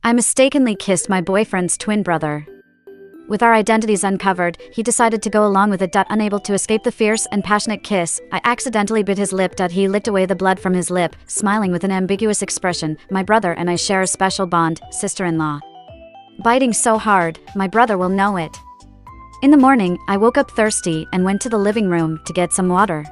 I mistakenly kissed my boyfriend's twin brother. With our identities uncovered, he decided to go along with it. Unable to escape the fierce and passionate kiss, I accidentally bit his lip. He licked away the blood from his lip, smiling with an ambiguous expression. My brother and I share a special bond, sister-in-law. Biting so hard, my brother will know it. In the morning, I woke up thirsty and went to the living room to get some water.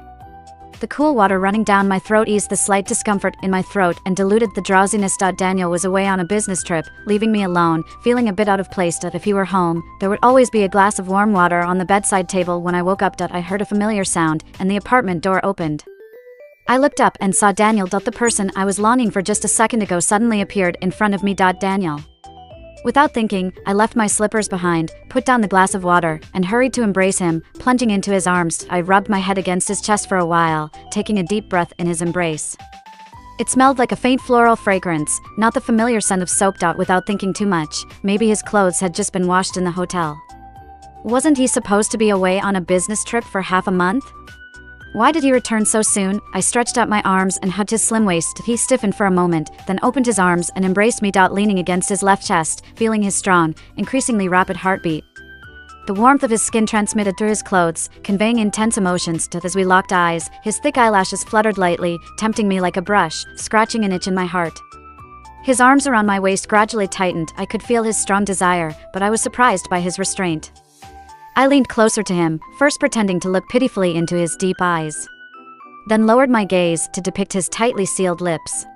The cool water running down my throat eased the slight discomfort in my throat and diluted the drowsiness. Daniel was away on a business trip, leaving me alone, feeling a bit out of place. If he were home, there would always be a glass of warm water on the bedside table. When I woke up, I heard a familiar sound, and the apartment door opened. I looked up and saw Daniel. The person I was longing for just a second ago suddenly appeared in front of me. Daniel. Without thinking, I left my slippers behind, put down the glass of water, and hurried to embrace him. Plunging into his arms, I rubbed my head against his chest for a while, taking a deep breath in his embrace. It smelled like a faint floral fragrance, not the familiar scent of soap. Without thinking too much, maybe his clothes had just been washed in the hotel. Wasn't he supposed to be away on a business trip for half a month? Why did he return so soon? I stretched out my arms and hugged his slim waist. He stiffened for a moment, then opened his arms and embraced me. Leaning against his left chest, feeling his strong, increasingly rapid heartbeat. The warmth of his skin transmitted through his clothes, conveying intense emotions. As we locked eyes, his thick eyelashes fluttered lightly, tempting me like a brush, scratching an itch in my heart. His arms around my waist gradually tightened. I could feel his strong desire, but I was surprised by his restraint. I leaned closer to him, first pretending to look pitifully into his deep eyes. Then lowered my gaze to depict his tightly sealed lips.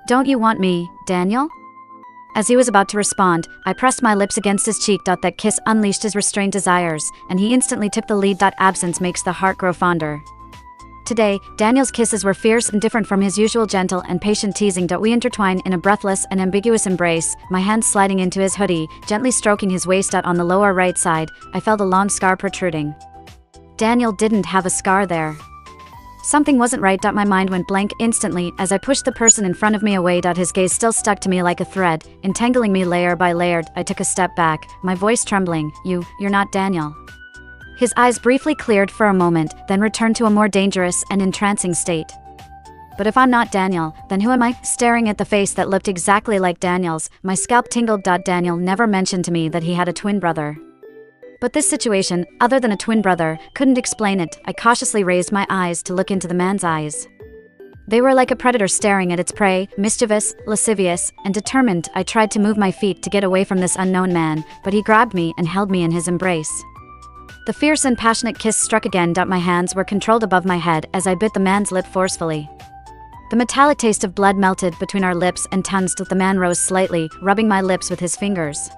"Don't you want me, Daniel?" As he was about to respond, I pressed my lips against his cheek. That kiss unleashed his restrained desires, and he instantly took the lead. Absence makes the heart grow fonder. Today, Daniel's kisses were fierce and different from his usual gentle and patient teasing. We intertwined in a breathless and ambiguous embrace, my hands sliding into his hoodie, gently stroking his waist. On the lower right side, I felt a long scar protruding. Daniel didn't have a scar there. Something wasn't right. My mind went blank instantly as I pushed the person in front of me away. His gaze still stuck to me like a thread, entangling me layer by layer. I took a step back, my voice trembling. You're not Daniel." His eyes briefly cleared for a moment, then returned to a more dangerous and entrancing state. "But if I'm not Daniel, then who am I?" Staring at the face that looked exactly like Daniel's, my scalp tingled. Daniel never mentioned to me that he had a twin brother. But this situation, other than a twin brother, couldn't explain it. I cautiously raised my eyes to look into the man's eyes. They were like a predator staring at its prey, mischievous, lascivious, and determined. I tried to move my feet to get away from this unknown man, but he grabbed me and held me in his embrace. The fierce and passionate kiss struck again. My hands were controlled above my head as I bit the man's lip forcefully. The metallic taste of blood melted between our lips and tongues. The man rose slightly, rubbing my lips with his fingers.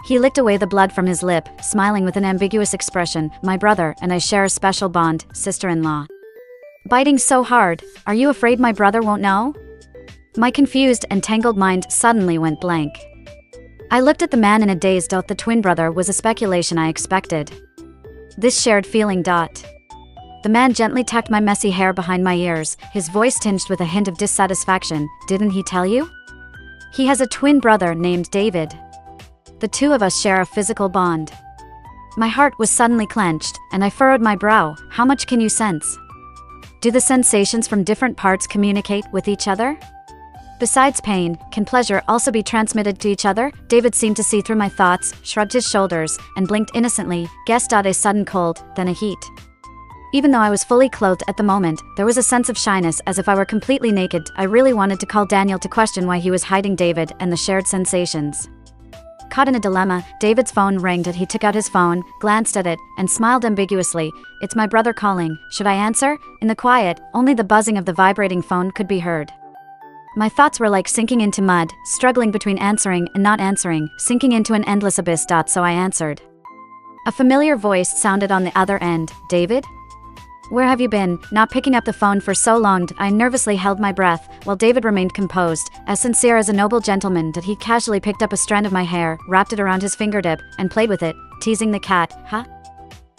He licked away the blood from his lip, smiling with an ambiguous expression. "My brother and I share a special bond, sister-in-law." Biting so hard, are you afraid my brother won't know? My confused and tangled mind suddenly went blank. I looked at the man in a daze. The twin brother was a speculation I expected. This shared feeling. The man gently tucked my messy hair behind my ears, his voice tinged with a hint of dissatisfaction. "Didn't he tell you? He has a twin brother named David. The two of us share a physical bond." My heart was suddenly clenched, and I furrowed my brow. "How much can you sense? Do the sensations from different parts communicate with each other? Besides pain, can pleasure also be transmitted to each other?" David seemed to see through my thoughts, shrugged his shoulders, and blinked innocently. "Guessed." A sudden cold, then a heat. Even though I was fully clothed at the moment, there was a sense of shyness, as if I were completely naked. I really wanted to call Daniel to question why he was hiding David and the shared sensations. Caught in a dilemma, David's phone rang. He took out his phone, glanced at it, and smiled ambiguously. "It's my brother calling. Should I answer?" In the quiet, only the buzzing of the vibrating phone could be heard. My thoughts were like sinking into mud, struggling between answering and not answering, sinking into an endless abyss. So I answered. A familiar voice sounded on the other end. "David? Where have you been?" Not picking up the phone for so long, I nervously held my breath, while David remained composed, as sincere as a noble gentleman. He casually picked up a strand of my hair, wrapped it around his fingertip, and played with it, teasing the cat. "Huh?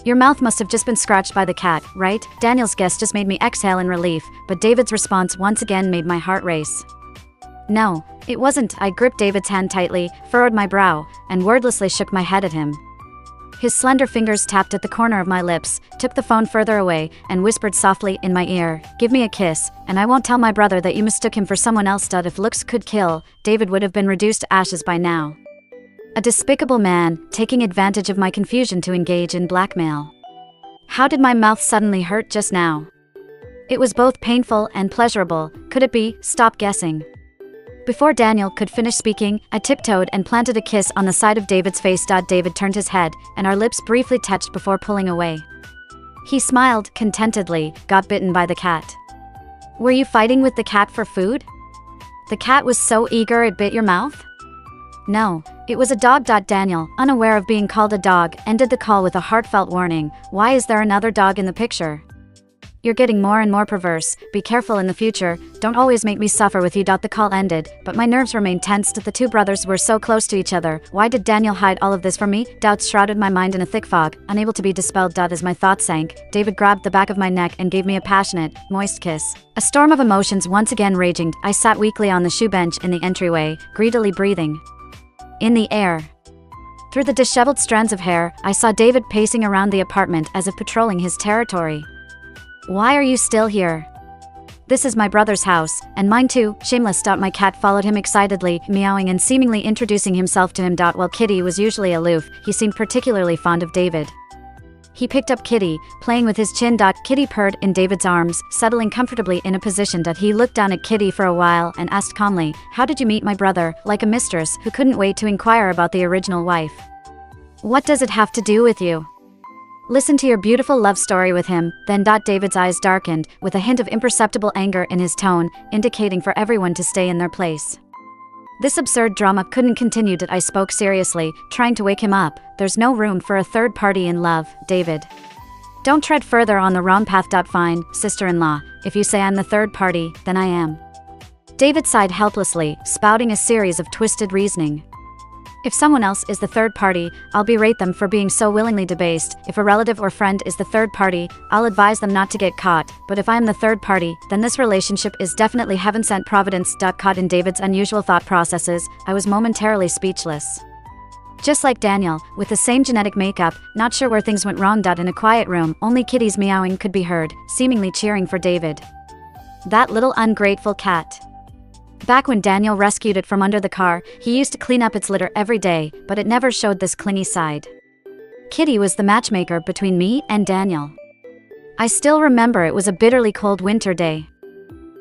Your mouth must have just been scratched by the cat, right?" Daniel's guess just made me exhale in relief, but David's response once again made my heart race. "No, it wasn't." I gripped David's hand tightly, furrowed my brow, and wordlessly shook my head at him. His slender fingers tapped at the corner of my lips, took the phone further away, and whispered softly in my ear, "Give me a kiss, and I won't tell my brother that you mistook him for someone else." If looks could kill, David would have been reduced to ashes by now. A despicable man, taking advantage of my confusion to engage in blackmail. How did my mouth suddenly hurt just now? It was both painful and pleasurable. Could it be? Stop guessing. Before Daniel could finish speaking, I tiptoed and planted a kiss on the side of David's face. David turned his head, and our lips briefly touched before pulling away. He smiled contentedly. Got bitten by the cat. Were you fighting with the cat for food? The cat was so eager it bit your mouth? No, it was a dog. Daniel, unaware of being called a dog, ended the call with a heartfelt warning. Why is there another dog in the picture? You're getting more and more perverse. Be careful in the future. Don't always make me suffer with you. The call ended, but my nerves remained tensed. The two brothers were so close to each other. Why did Daniel hide all of this from me? Doubts shrouded my mind in a thick fog, unable to be dispelled. As my thoughts sank, David grabbed the back of my neck and gave me a passionate, moist kiss. A storm of emotions once again raging. I sat weakly on the shoe bench in the entryway, greedily breathing in the air. Through the disheveled strands of hair, I saw David pacing around the apartment as if patrolling his territory. Why are you still here? This is my brother's house, and mine too. Shameless. My cat followed him excitedly, meowing and seemingly introducing himself to him. While Kitty was usually aloof, he seemed particularly fond of David. He picked up Kitty, playing with his chin. Kitty purred in David's arms, settling comfortably in a position. He looked down at Kitty for a while and asked calmly, "How did you meet my brother?" Like a mistress who couldn't wait to inquire about the original wife. What does it have to do with you? Listen to your beautiful love story with him, then. David's eyes darkened, with a hint of imperceptible anger in his tone, indicating for everyone to stay in their place. This absurd drama couldn't continue. I spoke seriously, trying to wake him up. There's no room for a third party in love, David. Don't tread further on the wrong path. Fine, sister-in-law. If you say I'm the third party, then I am. David sighed helplessly, spouting a series of twisted reasoning. If someone else is the third party, I'll berate them for being so willingly debased. If a relative or friend is the third party, I'll advise them not to get caught. But if I am the third party, then this relationship is definitely heaven-sent providence. Caught in David's unusual thought processes, I was momentarily speechless. Just like Daniel, with the same genetic makeup, not sure where things went wrong. In a quiet room, only Kitty's meowing could be heard, seemingly cheering for David. That little ungrateful cat. Back when Daniel rescued it from under the car, he used to clean up its litter every day, but it never showed this clingy side. Kitty was the matchmaker between me and Daniel. I still remember it was a bitterly cold winter day.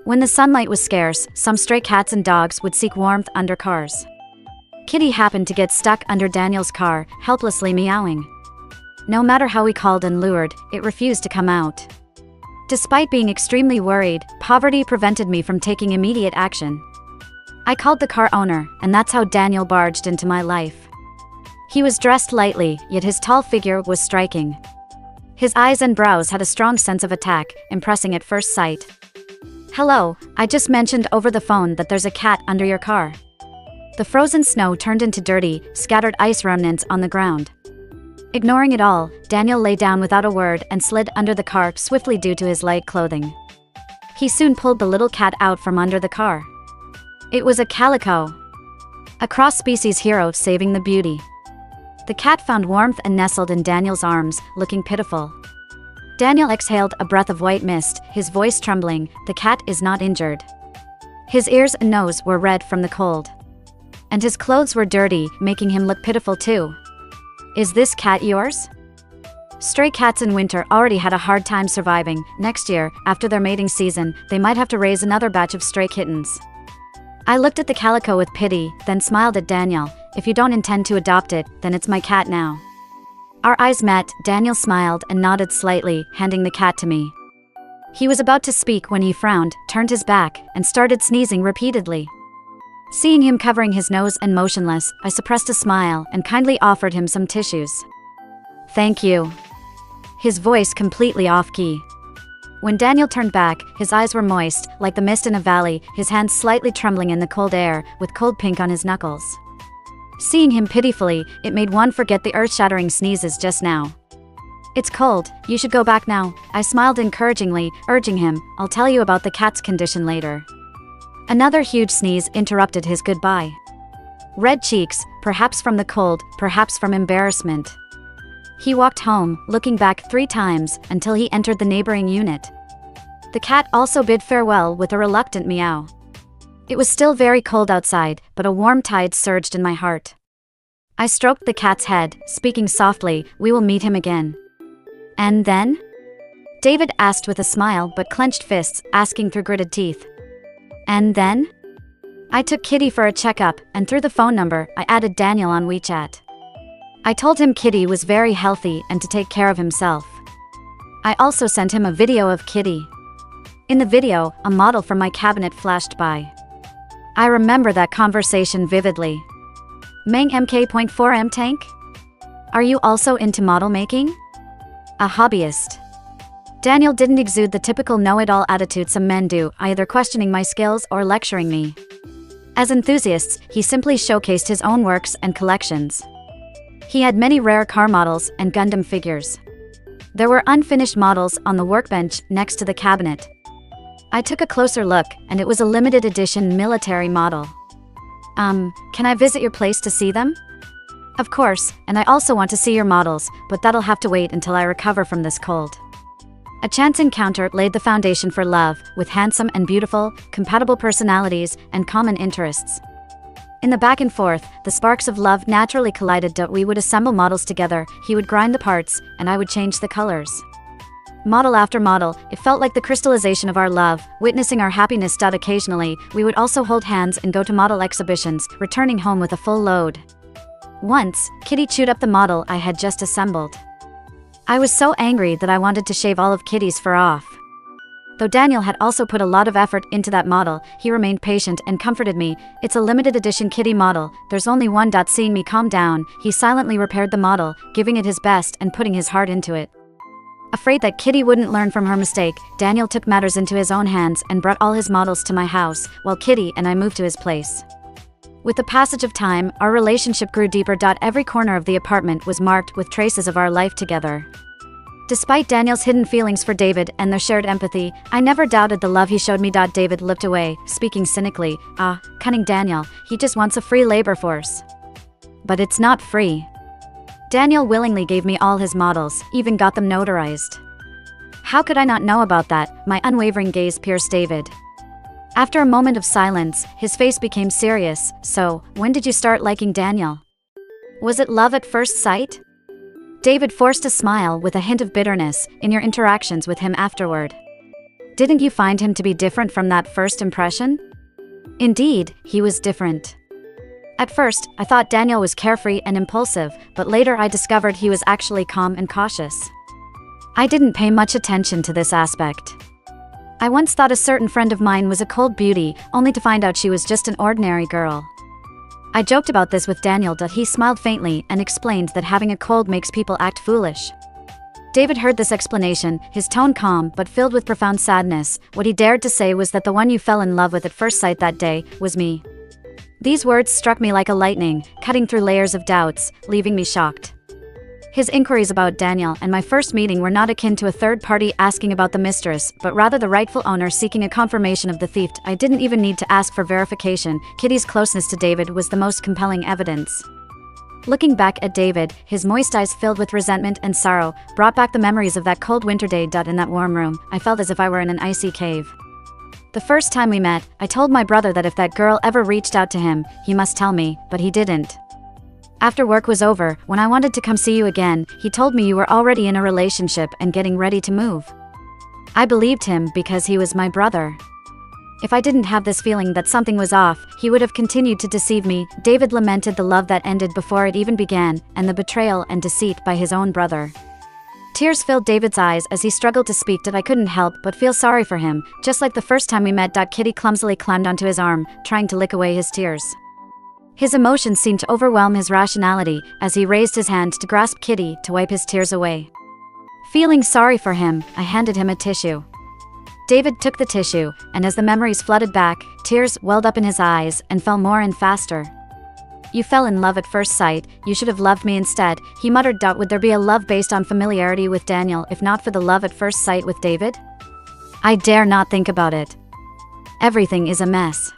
When the sunlight was scarce, some stray cats and dogs would seek warmth under cars. Kitty happened to get stuck under Daniel's car, helplessly meowing. No matter how we called and lured, it refused to come out. Despite being extremely worried, poverty prevented me from taking immediate action. I called the car owner, and that's how Daniel barged into my life. He was dressed lightly, yet his tall figure was striking. His eyes and brows had a strong sense of attack, impressing at first sight. "Hello, I just mentioned over the phone that there's a cat under your car." The frozen snow turned into dirty, scattered ice remnants on the ground. Ignoring it all, Daniel lay down without a word and slid under the car swiftly due to his light clothing. He soon pulled the little cat out from under the car. It was a calico. A cross-species hero saving the beauty. The cat found warmth and nestled in Daniel's arms, looking pitiful. Daniel exhaled a breath of white mist, his voice trembling. The cat is not injured. His ears and nose were red from the cold. And his clothes were dirty, making him look pitiful too. Is this cat yours? Stray cats in winter already had a hard time surviving. Next year, after their mating season, they might have to raise another batch of stray kittens. I looked at the calico with pity, then smiled at Daniel. If you don't intend to adopt it, then it's my cat now. Our eyes met, Daniel smiled and nodded slightly, handing the cat to me. He was about to speak when he frowned, turned his back, and started sneezing repeatedly. Seeing him covering his nose and motionless, I suppressed a smile and kindly offered him some tissues. "Thank you." His voice completely off-key. When Daniel turned back, his eyes were moist, like the mist in a valley, his hands slightly trembling in the cold air, with cold pink on his knuckles. Seeing him pitifully, it made one forget the earth-shattering sneezes just now. "It's cold, you should go back now." I smiled encouragingly, urging him, "I'll tell you about the cat's condition later." Another huge sneeze interrupted his goodbye. Red cheeks, perhaps from the cold, perhaps from embarrassment. He walked home, looking back 3 times, until he entered the neighboring unit. The cat also bid farewell with a reluctant meow. It was still very cold outside, but a warm tide surged in my heart. I stroked the cat's head, speaking softly, "We will meet him again." "And then?" David asked with a smile but clenched fists, asking through gritted teeth. "And then?" I took Kitty for a checkup, and through the phone number, I added Daniel on WeChat. I told him Kitty was very healthy and to take care of himself. I also sent him a video of Kitty. In the video, a model from my cabinet flashed by. I remember that conversation vividly. "Mang MK.4M tank? Are you also into model making?" "A hobbyist." Daniel didn't exude the typical know-it-all attitude some men do, either questioning my skills or lecturing me. As enthusiasts, he simply showcased his own works and collections. He had many rare car models and Gundam figures. There were unfinished models on the workbench next to the cabinet. I took a closer look, and it was a limited edition military model. Can I visit your place to see them?" "Of course, and I also want to see your models, but that'll have to wait until I recover from this cold." A chance encounter laid the foundation for love, with handsome and beautiful, compatible personalities, and common interests. In the back and forth, the sparks of love naturally collided. We would assemble models together, he would grind the parts, and I would change the colors. Model after model, it felt like the crystallization of our love, witnessing our happiness. Occasionally, we would also hold hands and go to model exhibitions, returning home with a full load. Once, Kitty chewed up the model I had just assembled. I was so angry that I wanted to shave all of Kitty's fur off. Though Daniel had also put a lot of effort into that model, he remained patient and comforted me. "It's a limited edition Kitty model, there's only one." Seeing me calm down, he silently repaired the model, giving it his best and putting his heart into it. Afraid that Kitty wouldn't learn from her mistake, Daniel took matters into his own hands and brought all his models to my house, while Kitty and I moved to his place. With the passage of time, our relationship grew deeper. Every corner of the apartment was marked with traces of our life together. Despite Daniel's hidden feelings for David and their shared empathy, I never doubted the love he showed me. David looked away, speaking cynically. Cunning Daniel, he just wants a free labor force. But it's not free. Daniel willingly gave me all his models, even got them notarized. How could I not know about that? My unwavering gaze pierced David. After a moment of silence, his face became serious. "So, when did you start liking Daniel? Was it love at first sight?" David forced a smile with a hint of bitterness. "In your interactions with him afterward, didn't you find him to be different from that first impression?" Indeed, he was different. At first, I thought Daniel was carefree and impulsive, but later I discovered he was actually calm and cautious. I didn't pay much attention to this aspect. I once thought a certain friend of mine was a cold beauty, only to find out she was just an ordinary girl. I joked about this with Daniel. He smiled faintly and explained that having a cold makes people act foolish. David heard this explanation, his tone calm but filled with profound sadness. What he dared to say was that the one you fell in love with at first sight that day was me. These words struck me like a lightning, cutting through layers of doubts, leaving me shocked. His inquiries about Daniel and my first meeting were not akin to a third party asking about the mistress, but rather the rightful owner seeking a confirmation of the theft. I didn't even need to ask for verification. Kitty's closeness to David was the most compelling evidence. Looking back at David, his moist eyes filled with resentment and sorrow, brought back the memories of that cold winter day. In that warm room, I felt as if I were in an icy cave. The first time we met, I told my brother that if that girl ever reached out to him, he must tell me, but he didn't. After work was over, when I wanted to come see you again, he told me you were already in a relationship and getting ready to move. I believed him because he was my brother. If I didn't have this feeling that something was off, he would have continued to deceive me. David lamented the love that ended before it even began, and the betrayal and deceit by his own brother. Tears filled David's eyes as he struggled to speak. I couldn't help but feel sorry for him, just like the first time we met. Kitty clumsily climbed onto his arm, trying to lick away his tears. His emotions seemed to overwhelm his rationality as he raised his hand to grasp Kitty to wipe his tears away. Feeling sorry for him, I handed him a tissue. David took the tissue, and as the memories flooded back, tears welled up in his eyes and fell more and faster. "You fell in love at first sight, you should have loved me instead," he muttered. Would there be a love based on familiarity with Daniel if not for the love at first sight with David? I dare not think about it. Everything is a mess.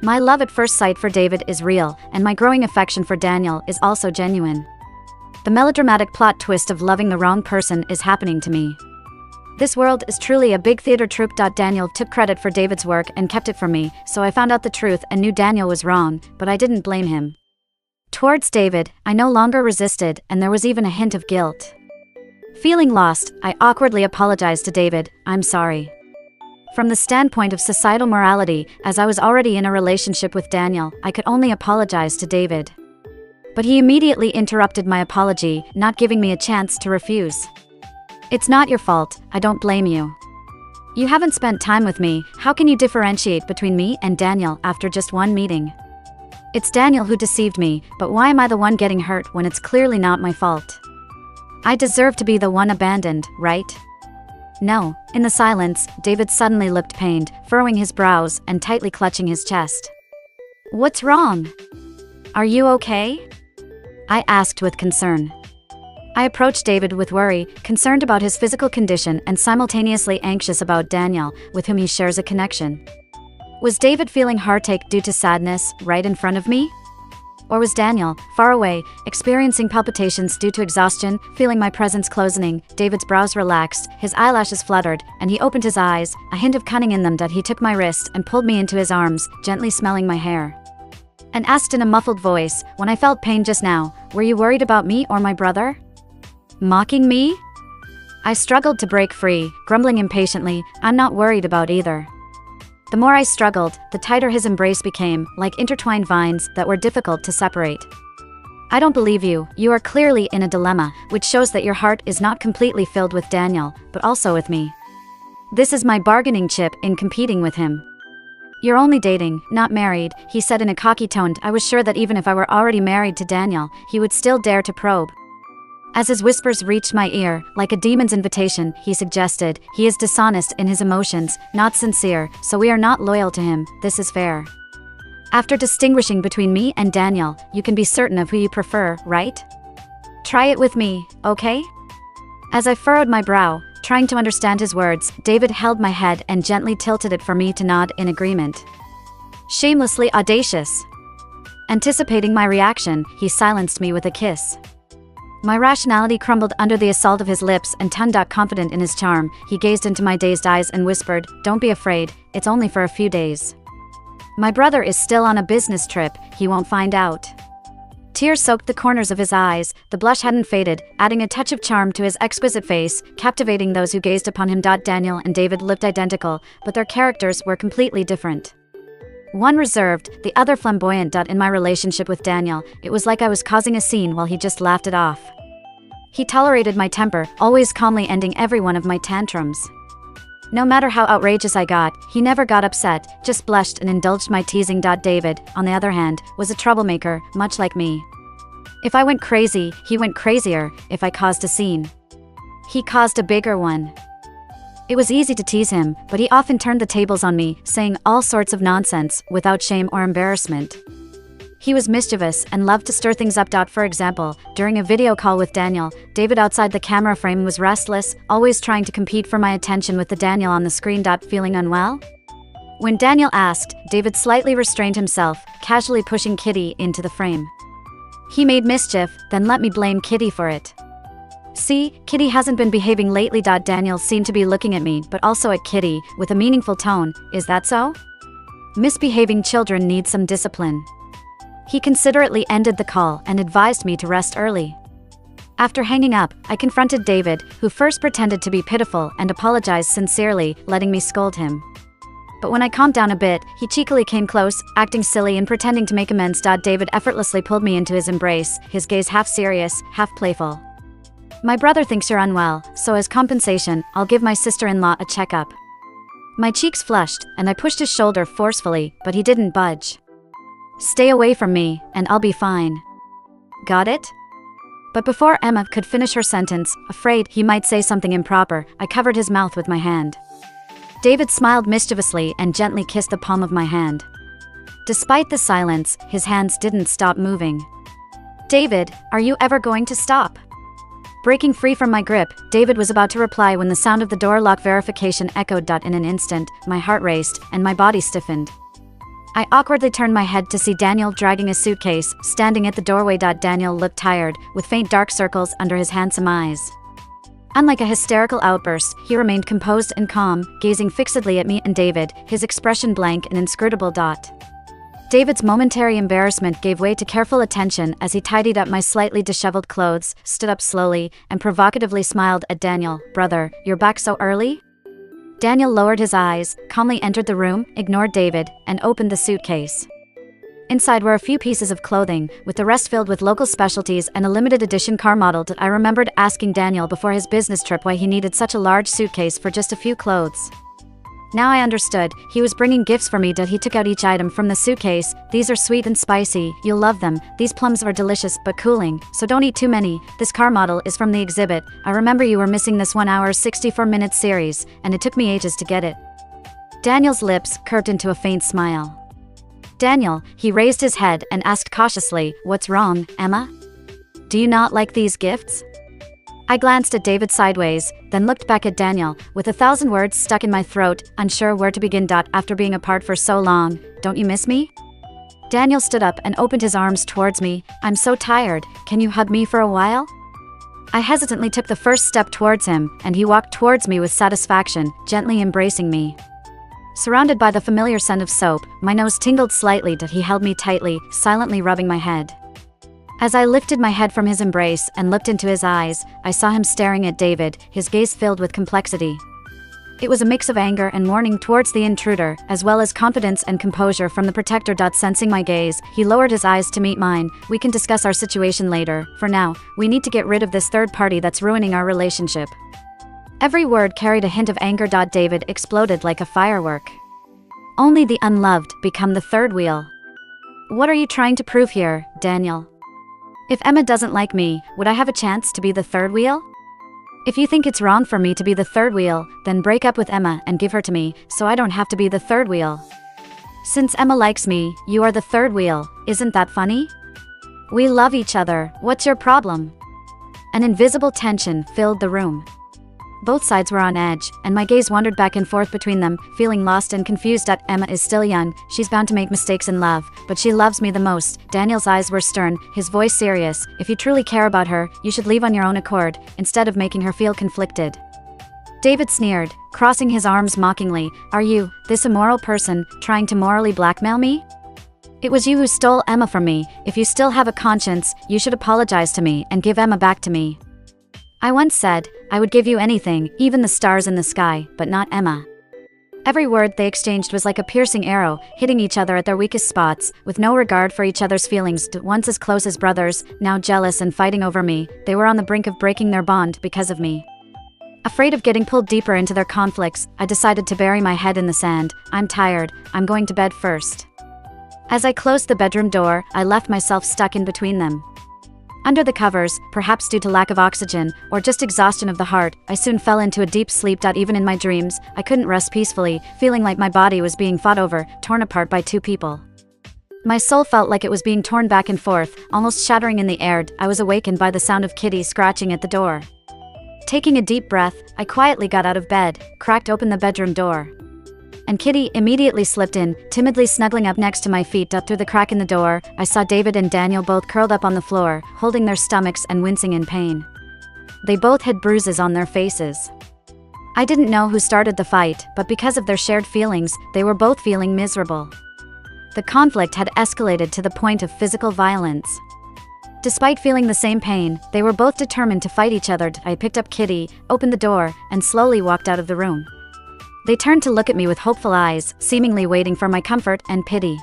My love at first sight for David is real, and my growing affection for Daniel is also genuine. The melodramatic plot twist of loving the wrong person is happening to me. This world is truly a big theater troupe. Daniel took credit for David's work and kept it from me, so I found out the truth and knew Daniel was wrong, but I didn't blame him. Towards David, I no longer resisted, and there was even a hint of guilt. Feeling lost, I awkwardly apologized to David. "I'm sorry." From the standpoint of societal morality, as I was already in a relationship with Daniel, I could only apologize to David. But he immediately interrupted my apology, not giving me a chance to refuse. "It's not your fault, I don't blame you. You haven't spent time with me, how can you differentiate between me and Daniel after just one meeting? It's Daniel who deceived me, but why am I the one getting hurt when it's clearly not my fault? I deserve to be the one abandoned, right?" "No." In the silence, David suddenly looked pained, furrowing his brows and tightly clutching his chest. "What's wrong? Are you okay?" I asked with concern. I approached David with worry, concerned about his physical condition and simultaneously anxious about Daniel, with whom he shares a connection. Was David feeling heartache due to sadness, right in front of me? Or was Daniel, far away, experiencing palpitations due to exhaustion, feeling my presence closing? David's brows relaxed, his eyelashes fluttered, and he opened his eyes, a hint of cunning in them. He took my wrist and pulled me into his arms, gently smelling my hair. And asked in a muffled voice, "When I felt pain just now, were you worried about me or my brother? Mocking me?" I struggled to break free, grumbling impatiently, "I'm not worried about either." The more I struggled, the tighter his embrace became, like intertwined vines that were difficult to separate. "I don't believe you. You are clearly in a dilemma, which shows that your heart is not completely filled with Daniel, but also with me. This is my bargaining chip in competing with him." "You're only dating, not married," he said in a cocky tone. I was sure that even if I were already married to Daniel, he would still dare to probe. As his whispers reached my ear, like a demon's invitation, he suggested, "He is dishonest in his emotions, not sincere, so we are not loyal to him, this is fair. After distinguishing between me and Daniel, you can be certain of who you prefer, right? Try it with me, okay?" As I furrowed my brow, trying to understand his words, David held my head and gently tilted it for me to nod in agreement. Shamelessly audacious. Anticipating my reaction, he silenced me with a kiss. My rationality crumbled under the assault of his lips and tongue. Confident in his charm, he gazed into my dazed eyes and whispered, "Don't be afraid, it's only for a few days. My brother is still on a business trip, he won't find out." Tears soaked the corners of his eyes, the blush hadn't faded, adding a touch of charm to his exquisite face, captivating those who gazed upon him. Daniel and David looked identical, but their characters were completely different. One reserved, the other flamboyant. In my relationship with Daniel, it was like I was causing a scene while he just laughed it off. He tolerated my temper, always calmly ending every one of my tantrums. No matter how outrageous I got, he never got upset, just blushed and indulged my teasing. David, on the other hand, was a troublemaker, much like me. If I went crazy, he went crazier. If I caused a scene, he caused a bigger one. It was easy to tease him, but he often turned the tables on me, saying all sorts of nonsense, without shame or embarrassment. He was mischievous and loved to stir things up. For example, during a video call with Daniel, David outside the camera frame was restless, always trying to compete for my attention with the Daniel on the screen. Feeling unwell? When Daniel asked, David slightly restrained himself, casually pushing Kitty into the frame. He made mischief, then let me blame Kitty for it. "See, Kitty hasn't been behaving lately." Daniel seemed to be looking at me, but also at Kitty, with a meaningful tone. "Is that so? Misbehaving children need some discipline." He considerately ended the call and advised me to rest early. After hanging up, I confronted David, who first pretended to be pitiful and apologized sincerely, letting me scold him. But when I calmed down a bit, he cheekily came close, acting silly and pretending to make amends. David effortlessly pulled me into his embrace, his gaze half serious, half playful. "My brother thinks you're unwell, so as compensation, I'll give my sister-in-law a checkup." My cheeks flushed, and I pushed his shoulder forcefully, but he didn't budge. "Stay away from me, and I'll be fine. Got it?" But before Emma could finish her sentence, afraid he might say something improper, I covered his mouth with my hand. David smiled mischievously and gently kissed the palm of my hand. Despite the silence, his hands didn't stop moving. "David, are you ever going to stop?" Breaking free from my grip, David was about to reply when the sound of the door lock verification echoed. In an instant, my heart raced, and my body stiffened. I awkwardly turned my head to see Daniel dragging a suitcase, standing at the doorway. Daniel looked tired, with faint dark circles under his handsome eyes. Unlike a hysterical outburst, he remained composed and calm, gazing fixedly at me and David, his expression blank and inscrutable. David's momentary embarrassment gave way to careful attention as he tidied up my slightly disheveled clothes, stood up slowly, and provocatively smiled at Daniel. "Brother, you're back so early?" Daniel lowered his eyes, calmly entered the room, ignored David, and opened the suitcase. Inside were a few pieces of clothing, with the rest filled with local specialties and a limited edition car model. I remembered asking Daniel before his business trip why he needed such a large suitcase for just a few clothes. Now I understood, he was bringing gifts for me. He took out each item from the suitcase. "These are sweet and spicy, you'll love them. These plums are delicious but cooling, so don't eat too many. This car model is from the exhibit. I remember you were missing this 1 hour 64-minute series, and it took me ages to get it." Daniel's lips curved into a faint smile. "Daniel," he raised his head and asked cautiously, "What's wrong, Emma? Do you not like these gifts?" I glanced at David sideways, then looked back at Daniel, with 1,000 words stuck in my throat, unsure where to begin. After being apart for so long, don't you miss me? Daniel stood up and opened his arms towards me. "I'm so tired, can you hug me for a while?" I hesitantly took the first step towards him, and he walked towards me with satisfaction, gently embracing me. Surrounded by the familiar scent of soap, my nose tingled slightly. He held me tightly, silently rubbing my head. As I lifted my head from his embrace and looked into his eyes, I saw him staring at David, his gaze filled with complexity. It was a mix of anger and mourning towards the intruder, as well as confidence and composure from the protector. Sensing my gaze, he lowered his eyes to meet mine. "We can discuss our situation later. For now, we need to get rid of this third party that's ruining our relationship." Every word carried a hint of anger. David exploded like a firework. "Only the unloved become the third wheel. What are you trying to prove here, Daniel? If Emma doesn't like me, would I have a chance to be the third wheel? If you think it's wrong for me to be the third wheel, then break up with Emma and give her to me, so I don't have to be the third wheel. Since Emma likes me, you are the third wheel. Isn't that funny? We love each other. What's your problem?" An invisible tension filled the room. Both sides were on edge, and my gaze wandered back and forth between them, feeling lost and confused. Emma is still young, she's bound to make mistakes in love, but she loves me the most. Daniel's eyes were stern, his voice serious. "If you truly care about her, you should leave on your own accord, instead of making her feel conflicted." David sneered, crossing his arms mockingly. "Are you, this immoral person, trying to morally blackmail me? It was you who stole Emma from me. If you still have a conscience, you should apologize to me and give Emma back to me. I once said, I would give you anything, even the stars in the sky, but not Emma." Every word they exchanged was like a piercing arrow, hitting each other at their weakest spots, with no regard for each other's feelings. Once as close as brothers, now jealous and fighting over me, they were on the brink of breaking their bond because of me. Afraid of getting pulled deeper into their conflicts, I decided to bury my head in the sand. "I'm tired, I'm going to bed first." As I closed the bedroom door, I left myself stuck in between them. Under the covers, perhaps due to lack of oxygen, or just exhaustion of the heart, I soon fell into a deep sleep. Even in my dreams, I couldn't rest peacefully, feeling like my body was being fought over, torn apart by two people. My soul felt like it was being torn back and forth, almost shattering in the air. I was awakened by the sound of Kitty scratching at the door. Taking a deep breath, I quietly got out of bed, cracked open the bedroom door. And Kitty immediately slipped in, timidly snuggling up next to my feet. Through the crack in the door, I saw David and Daniel both curled up on the floor, holding their stomachs and wincing in pain. They both had bruises on their faces. I didn't know who started the fight, but because of their shared feelings, they were both feeling miserable. The conflict had escalated to the point of physical violence. Despite feeling the same pain, they were both determined to fight each other. I picked up Kitty, opened the door, and slowly walked out of the room. They turned to look at me with hopeful eyes, seemingly waiting for my comfort and pity.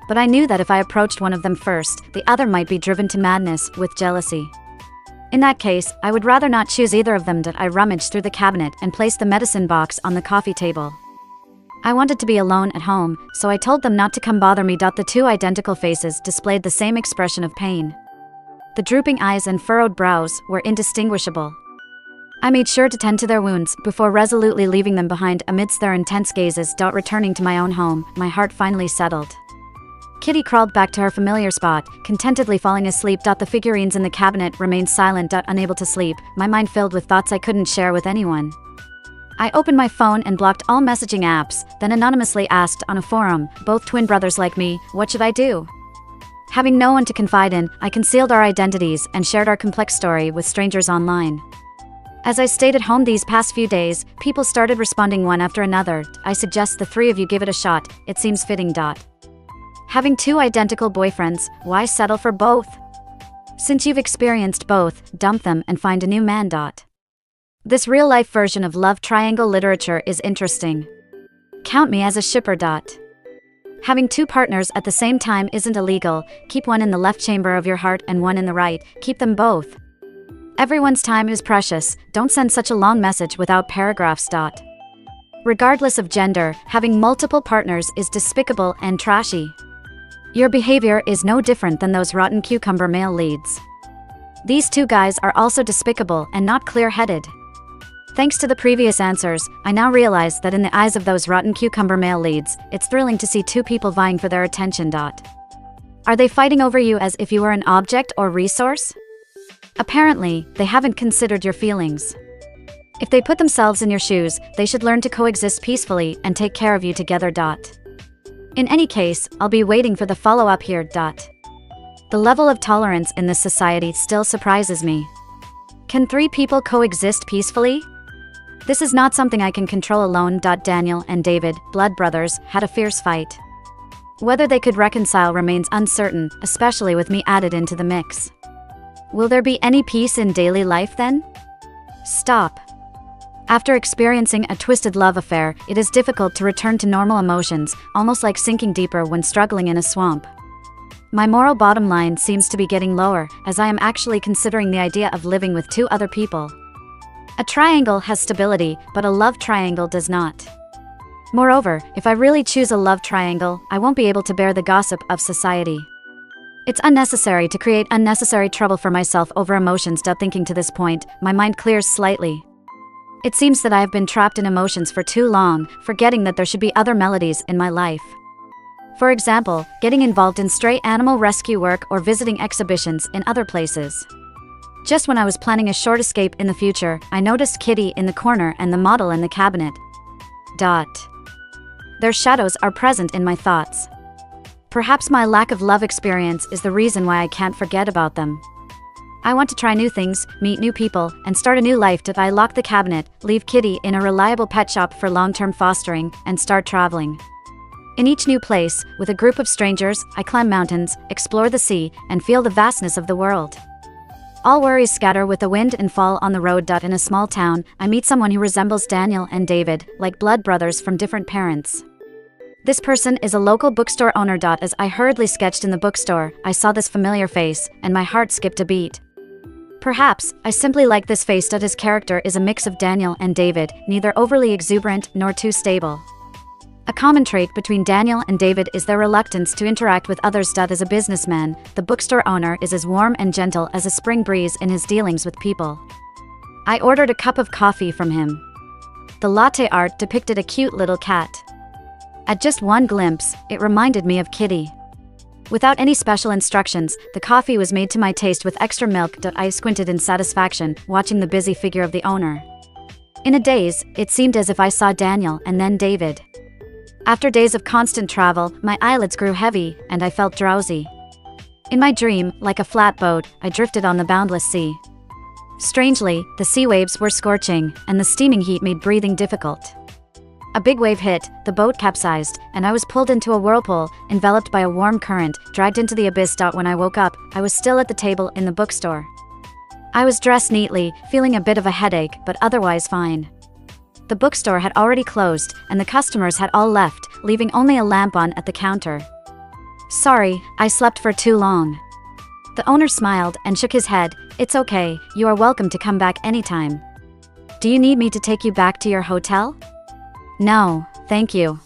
But I knew that if I approached one of them first, the other might be driven to madness with jealousy. In that case, I would rather not choose either of them. I rummaged through the cabinet and placed the medicine box on the coffee table. I wanted to be alone at home, so I told them not to come bother me. The two identical faces displayed the same expression of pain. The drooping eyes and furrowed brows were indistinguishable. I made sure to tend to their wounds before resolutely leaving them behind amidst their intense gazes. Returning to my own home, my heart finally settled. Kitty crawled back to her familiar spot, contentedly falling asleep. The figurines in the cabinet remained silent. Unable to sleep, my mind filled with thoughts I couldn't share with anyone. I opened my phone and blocked all messaging apps, then anonymously asked on a forum, both twin brothers like me, what should I do? Having no one to confide in, I concealed our identities and shared our complex story with strangers online. As I stayed at home these past few days, people started responding one after another. I suggest the three of you give it a shot, it seems fitting. Having two identical boyfriends, why settle for both? Since you've experienced both, dump them and find a new man. This real-life version of love triangle literature is interesting. Count me as a shipper. Having two partners at the same time isn't illegal. Keep one in the left chamber of your heart and one in the right. Keep them both. Everyone's time is precious. Don't send such a long message without paragraphs. Regardless of gender, having multiple partners is despicable and trashy. Your behavior is no different than those rotten cucumber male leads. These two guys are also despicable and not clear-headed. Thanks to the previous answers, I now realize that in the eyes of those rotten cucumber male leads, it's thrilling to see two people vying for their attention. Are they fighting over you as if you were an object or resource? Apparently, they haven't considered your feelings. If they put themselves in your shoes, they should learn to coexist peacefully and take care of you together. In any case, I'll be waiting for the follow-up here. The level of tolerance in this society still surprises me. Can three people coexist peacefully? This is not something I can control alone. Daniel and David, blood brothers, had a fierce fight. Whether they could reconcile remains uncertain, especially with me added into the mix. Will there be any peace in daily life then? Stop. After experiencing a twisted love affair, it is difficult to return to normal emotions, almost like sinking deeper when struggling in a swamp. My moral bottom line seems to be getting lower, as I am actually considering the idea of living with two other people. A triangle has stability, but a love triangle does not. Moreover, if I really choose a love triangle, I won't be able to bear the gossip of society. It's unnecessary to create unnecessary trouble for myself over emotions. Thinking to this point, my mind clears slightly. It seems that I have been trapped in emotions for too long, forgetting that there should be other melodies in my life. For example, getting involved in stray animal rescue work or visiting exhibitions in other places. Just when I was planning a short escape in the future, I noticed Kitty in the corner and the model in the cabinet. Their shadows are present in my thoughts. Perhaps my lack of love experience is the reason why I can't forget about them. I want to try new things, meet new people, and start a new life. I lock the cabinet, leave Kitty in a reliable pet shop for long-term fostering, and start traveling. In each new place, with a group of strangers, I climb mountains, explore the sea, and feel the vastness of the world. All worries scatter with the wind and fall on the road. In a small town, I meet someone who resembles Daniel and David, like blood brothers from different parents. This person is a local bookstore owner. As I hurriedly sketched in the bookstore, I saw this familiar face, and my heart skipped a beat. Perhaps, I simply like this face. His character is a mix of Daniel and David, neither overly exuberant nor too stable. A common trait between Daniel and David is their reluctance to interact with others. As a businessman, the bookstore owner is as warm and gentle as a spring breeze in his dealings with people. I ordered a cup of coffee from him. The latte art depicted a cute little cat. At just one glimpse, it reminded me of Kitty. Without any special instructions, the coffee was made to my taste with extra milk. I squinted in satisfaction, watching the busy figure of the owner. In a daze, it seemed as if I saw Daniel and then David. After days of constant travel, my eyelids grew heavy, and I felt drowsy. In my dream, like a flat boat, I drifted on the boundless sea. Strangely, the sea waves were scorching, and the steaming heat made breathing difficult. A big wave hit, the boat capsized, and I was pulled into a whirlpool, enveloped by a warm current, dragged into the abyss. When I woke up, I was still at the table in the bookstore. I was dressed neatly, feeling a bit of a headache, but otherwise fine. The bookstore had already closed, and the customers had all left, leaving only a lamp on at the counter. Sorry, I slept for too long. The owner smiled and shook his head. It's okay, you are welcome to come back anytime. Do you need me to take you back to your hotel? No, thank you.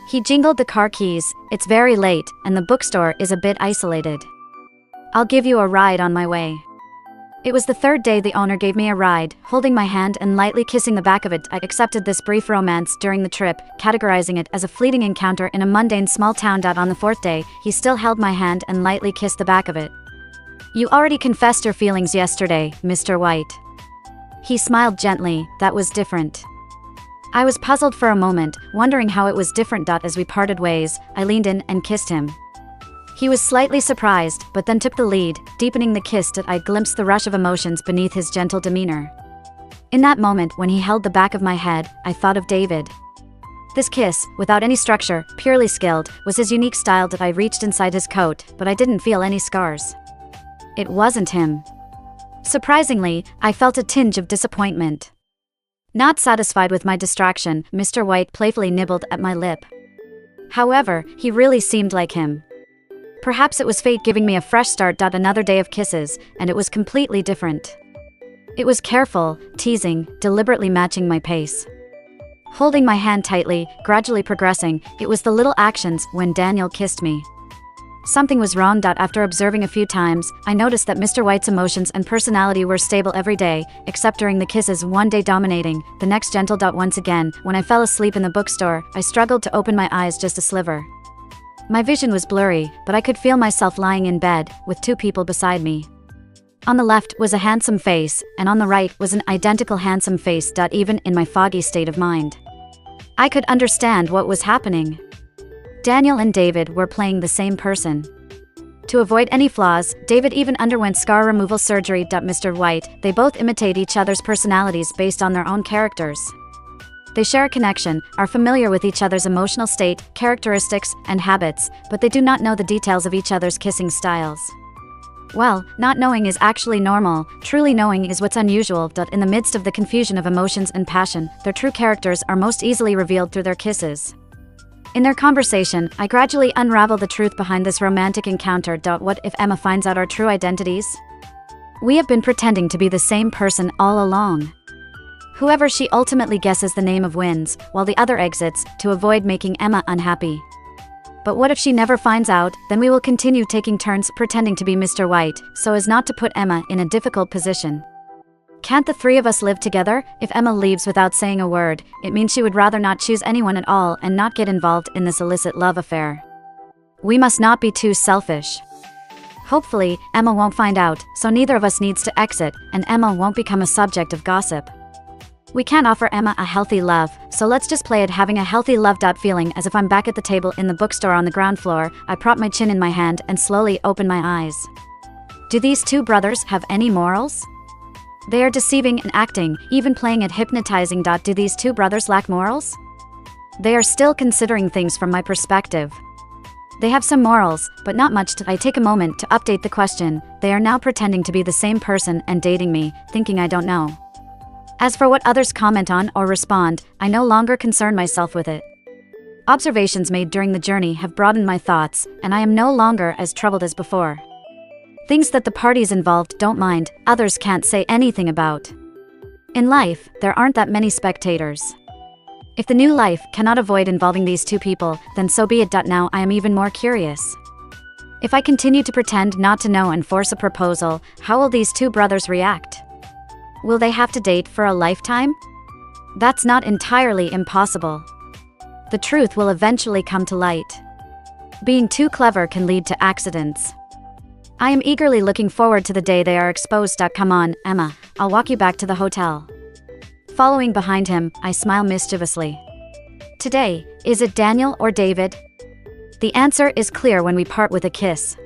He jingled the car keys. It's very late, and the bookstore is a bit isolated. I'll give you a ride on my way. It was the third day the owner gave me a ride, holding my hand and lightly kissing the back of it. I accepted this brief romance during the trip, categorizing it as a fleeting encounter in a mundane small town. On the fourth day, he still held my hand and lightly kissed the back of it. You already confessed your feelings yesterday, Mr. White. He smiled gently. That was different. I was puzzled for a moment, wondering how it was different. As we parted ways, I leaned in and kissed him. He was slightly surprised, but then took the lead, deepening the kiss. I glimpsed the rush of emotions beneath his gentle demeanor. In that moment, when he held the back of my head, I thought of David. This kiss, without any structure, purely skilled, was his unique style. I reached inside his coat, but I didn't feel any scars. It wasn't him. Surprisingly, I felt a tinge of disappointment. Not satisfied with my distraction, Mr. White playfully nibbled at my lip. However, he really seemed like him. Perhaps it was fate giving me a fresh start. Another day of kisses, and it was completely different. It was careful, teasing, deliberately matching my pace. Holding my hand tightly, gradually progressing, it was the little actions when Daniel kissed me. Something was wrong. After observing a few times, I noticed that Mr. White's emotions and personality were stable every day, except during the kisses, one day dominating, the next gentle. Once again, when I fell asleep in the bookstore, I struggled to open my eyes just a sliver. My vision was blurry, but I could feel myself lying in bed, with two people beside me. On the left was a handsome face, and on the right was an identical handsome face. Even in my foggy state of mind, I could understand what was happening. Daniel and David were playing the same person. To avoid any flaws, David even underwent scar removal surgery. Mr. White, they both imitate each other's personalities based on their own characters. They share a connection, are familiar with each other's emotional state, characteristics, and habits, but they do not know the details of each other's kissing styles. Well, not knowing is actually normal, truly knowing is what's unusual. In the midst of the confusion of emotions and passion, their true characters are most easily revealed through their kisses. In their conversation, I gradually unravel the truth behind this romantic encounter. What if Emma finds out our true identities? We have been pretending to be the same person all along. Whoever she ultimately guesses the name of wins, while the other exits, to avoid making Emma unhappy. But what if she never finds out? Then we will continue taking turns pretending to be Mr. White, so as not to put Emma in a difficult position. Can't the three of us live together? If Emma leaves without saying a word, it means she would rather not choose anyone at all and not get involved in this illicit love affair. We must not be too selfish. Hopefully, Emma won't find out, so neither of us needs to exit, and Emma won't become a subject of gossip. We can't offer Emma a healthy love, so let's just play at having a healthy love. Feeling as if I'm back at the table in the bookstore on the ground floor, I prop my chin in my hand and slowly open my eyes. Do these two brothers have any morals? They are deceiving and acting, even playing at hypnotizing. Do these two brothers lack morals? They are still considering things from my perspective. They have some morals, but not much. I take a moment to update the question. They are now pretending to be the same person and dating me, thinking I don't know. As for what others comment on or respond, I no longer concern myself with it. Observations made during the journey have broadened my thoughts, and I am no longer as troubled as before. Things that the parties involved don't mind, others can't say anything about. In life, there aren't that many spectators. If the new life cannot avoid involving these two people, then so be it. Now I am even more curious. If I continue to pretend not to know and force a proposal, how will these two brothers react? Will they have to date for a lifetime? That's not entirely impossible. The truth will eventually come to light. Being too clever can lead to accidents. I am eagerly looking forward to the day they are exposed. Come on, Emma, I'll walk you back to the hotel. Following behind him, I smile mischievously. Today, is it Daniel or David? The answer is clear when we part with a kiss.